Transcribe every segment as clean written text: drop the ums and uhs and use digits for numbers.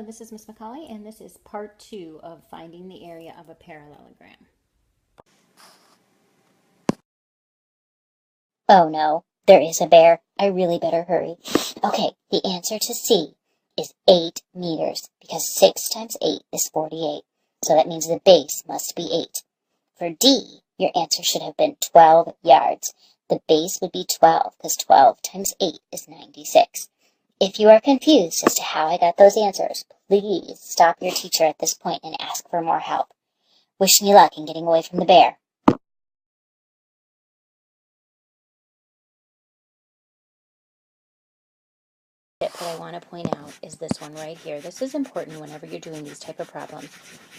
this is Miss McCauley, and this is part 2 of finding the area of a parallelogram. Oh no, there is a bear. I really better hurry. Okay, the answer to C is 8 meters, because 6 times 8 is 48. So that means the base must be 8. For D, your answer should have been 12 yards. The base would be 12, because 12 times 8 is 96. If you are confused as to how I got those answers, please stop your teacher at this point and ask for more help. Wish me luck in getting away from the bear. Tip that I want to point out is this one right here. This is important whenever you're doing these type of problems.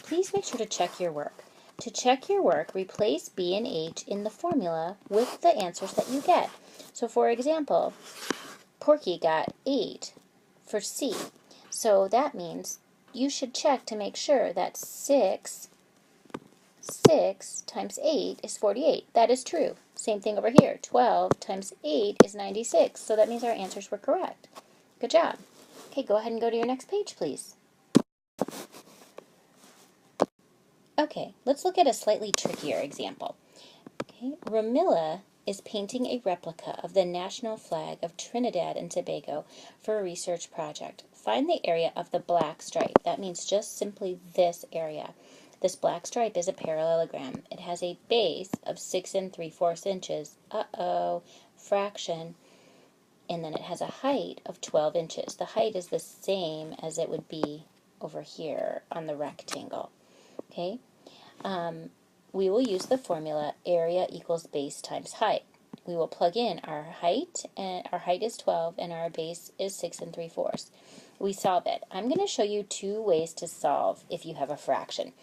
Please make sure to check your work. To check your work, replace B and H in the formula with the answers that you get. So for example, Porky got 8 for C. So that means you should check to make sure that 6 times 8 is 48. That is true. Same thing over here. 12 times 8 is 96. So that means our answers were correct. Good job. Okay, go ahead and go to your next page, please. Okay, let's look at a slightly trickier example. Okay, Ramilla is painting a replica of the national flag of Trinidad and Tobago for a research project. Find the area of the black stripe. That means just simply this area. This black stripe is a parallelogram. It has a base of 6 3/4 inches. Fraction. And then it has a height of 12 inches. The height is the same as it would be over here on the rectangle. Okay? We will use the formula area equals base times height. We will plug in our height, and our height is 12, and our base is 6 3/4. We solve it. I'm going to show you 2 ways to solve if you have a fraction.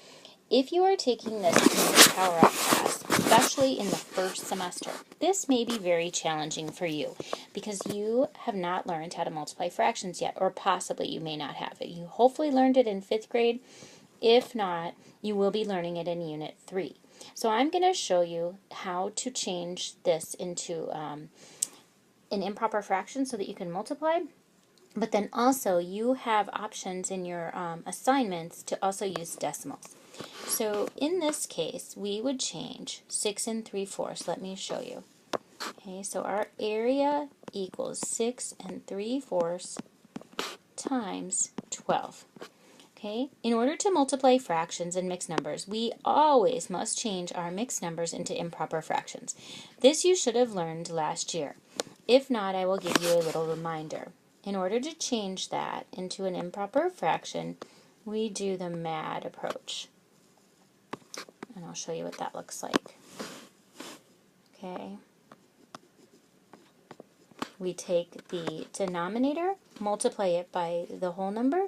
If you are taking this in the Power Up class, especially in the first semester, this may be very challenging for you because you have not learned how to multiply fractions yet, or possibly you may not have it. You hopefully learned it in 5th grade. If not, you will be learning it in Unit 3. So I'm going to show you how to change this into an improper fraction so that you can multiply. But then also you have options in your assignments to also use decimals. So in this case, we would change 6 3/4. Let me show you. Okay, so our area equals 6 3/4 times 12. Okay, in order to multiply fractions and mixed numbers, we always must change our mixed numbers into improper fractions. This you should have learned last year. If not, I will give you a little reminder. In order to change that into an improper fraction, we do the MAD approach. And I'll show you what that looks like. Okay. We take the denominator, multiply it by the whole number,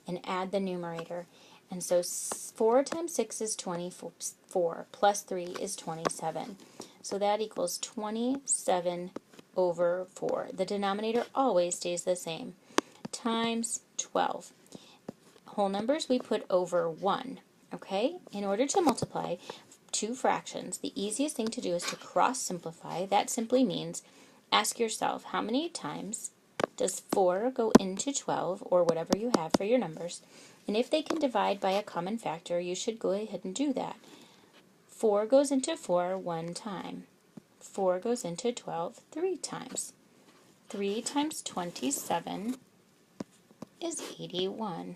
and add the numerator. And so 4 times 6 is 24, plus 3 is 27. So that equals 27 over 4. The denominator always stays the same, times 12. Whole numbers we put over 1. Okay? In order to multiply 2 fractions, the easiest thing to do is to cross simplify. That simply means ask yourself, how many times does 4 go into 12, or whatever you have for your numbers? And if they can divide by a common factor, you should go ahead and do that. 4 goes into 4 1 time. 4 goes into 12 3 times. 3 times 27 is 81.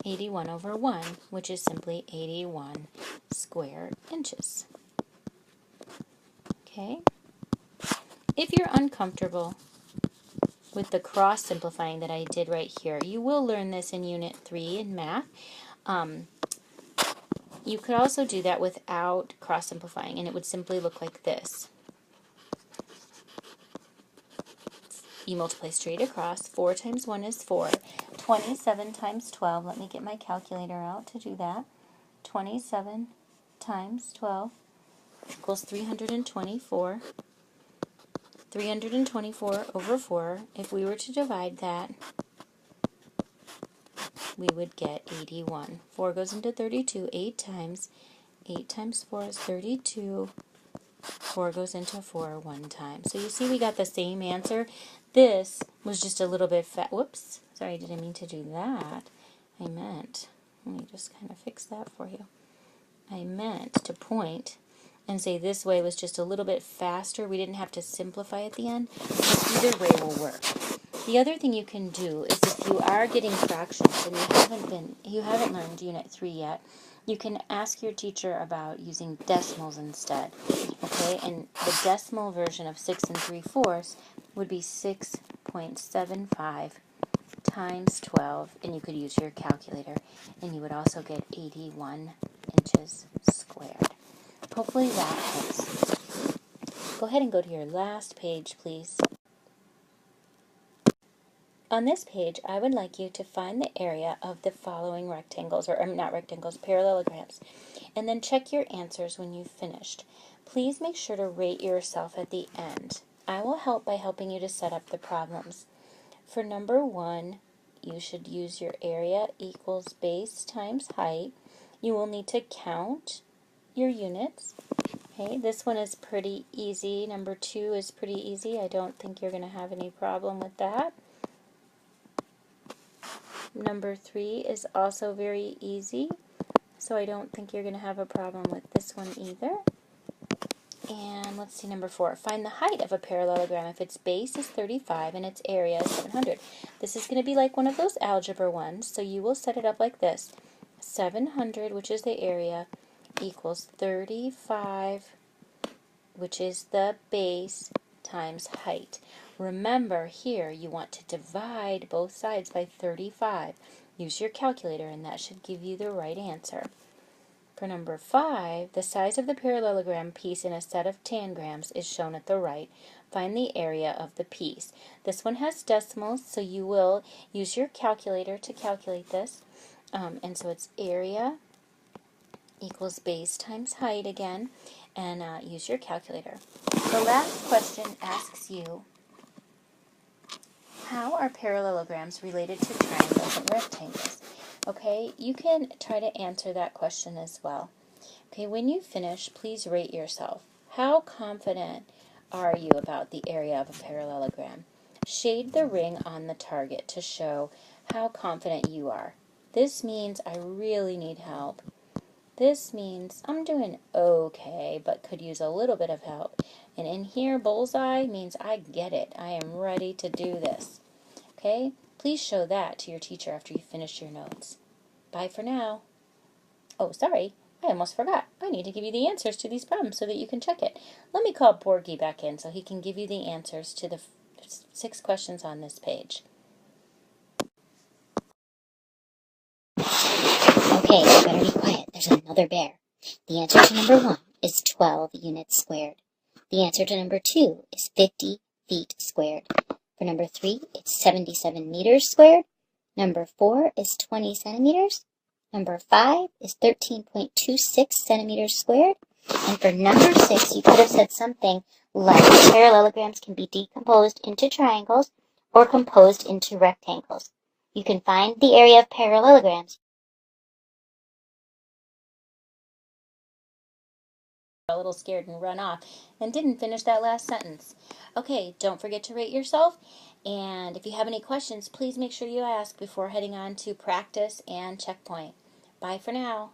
81 over 1, which is simply 81 square inches. Okay? If you're uncomfortable with the cross simplifying that I did right here, you will learn this in Unit 3 in math. You could also do that without cross simplifying, and it would simply look like this. You multiply straight across. 4 times 1 is 4. 27 times 12. Let me get my calculator out to do that. 27 times 12 equals 324. 324 over 4. If we were to divide that, we would get 81. 4 goes into 32 8 times. 8 times 4 is 32. 4 goes into 4 1 time. So you see we got the same answer. This was just a little bit Sorry, didn't mean to do that. I meant, let me just kind of fix that for you. I meant to point and say this way was just a little bit faster. We didn't have to simplify at the end. But either way will work. The other thing you can do is if you are getting fractions and you haven't learned Unit 3 yet, you can ask your teacher about using decimals instead. Okay, and the decimal version of 6 3/4 would be 6.75 times 12, and you could use your calculator, and you would also get 81 inches squared. Hopefully that helps. Go ahead and go to your last page, please. On this page, I would like you to find the area of the following rectangles, or not rectangles, parallelograms, and then check your answers when you've finished. Please make sure to rate yourself at the end. I will help by helping you to set up the problems. For number 1, you should use your area equals base times height. You will need to count your units. Okay, this one is pretty easy. Number 2 is pretty easy. I don't think you're going to have any problem with that. Number 3 is also very easy, so I don't think you're going to have a problem with this one either. And let's see, number 4. Find the height of a parallelogram if its base is 35 and its area is 700. This is going to be like one of those algebra ones, so you will set it up like this. 700, which is the area, equals 35, which is the base, times height. Remember, here you want to divide both sides by 35. Use your calculator, and that should give you the right answer. For number 5, the size of the parallelogram piece in a set of tangrams is shown at the right. Find the area of the piece. This one has decimals, so you will use your calculator to calculate this. And so it's area equals base times height again, and use your calculator. The last question asks you, how are parallelograms related to triangles and rectangles? Okay, you can try to answer that question as well. Okay, when you finish, please rate yourself. How confident are you about the area of a parallelogram? Shade the ring on the target to show how confident you are. This means I really need help. This means I'm doing okay, but could use a little bit of help. And in here, bullseye means I get it. I am ready to do this. Okay? Please show that to your teacher after you finish your notes. Bye for now. Oh, sorry. I almost forgot. I need to give you the answers to these problems so that you can check it. Let me call Porgy back in so he can give you the answers to the 6 questions on this page. Okay, you better be quiet. There's another bear. The answer to number 1 is 12 units squared. The answer to number 2 is 50 feet squared. For number 3, it's 77 meters squared. Number 4 is 20 centimeters. Number 5 is 13.26 centimeters squared. And for number 6, you could have said something like parallelograms can be decomposed into triangles or composed into rectangles. You can find the area of parallelograms. A little scared and run off and didn't finish that last sentence. Okay, don't forget to rate yourself, and if you have any questions, please make sure you ask before heading on to practice and checkpoint. Bye for now.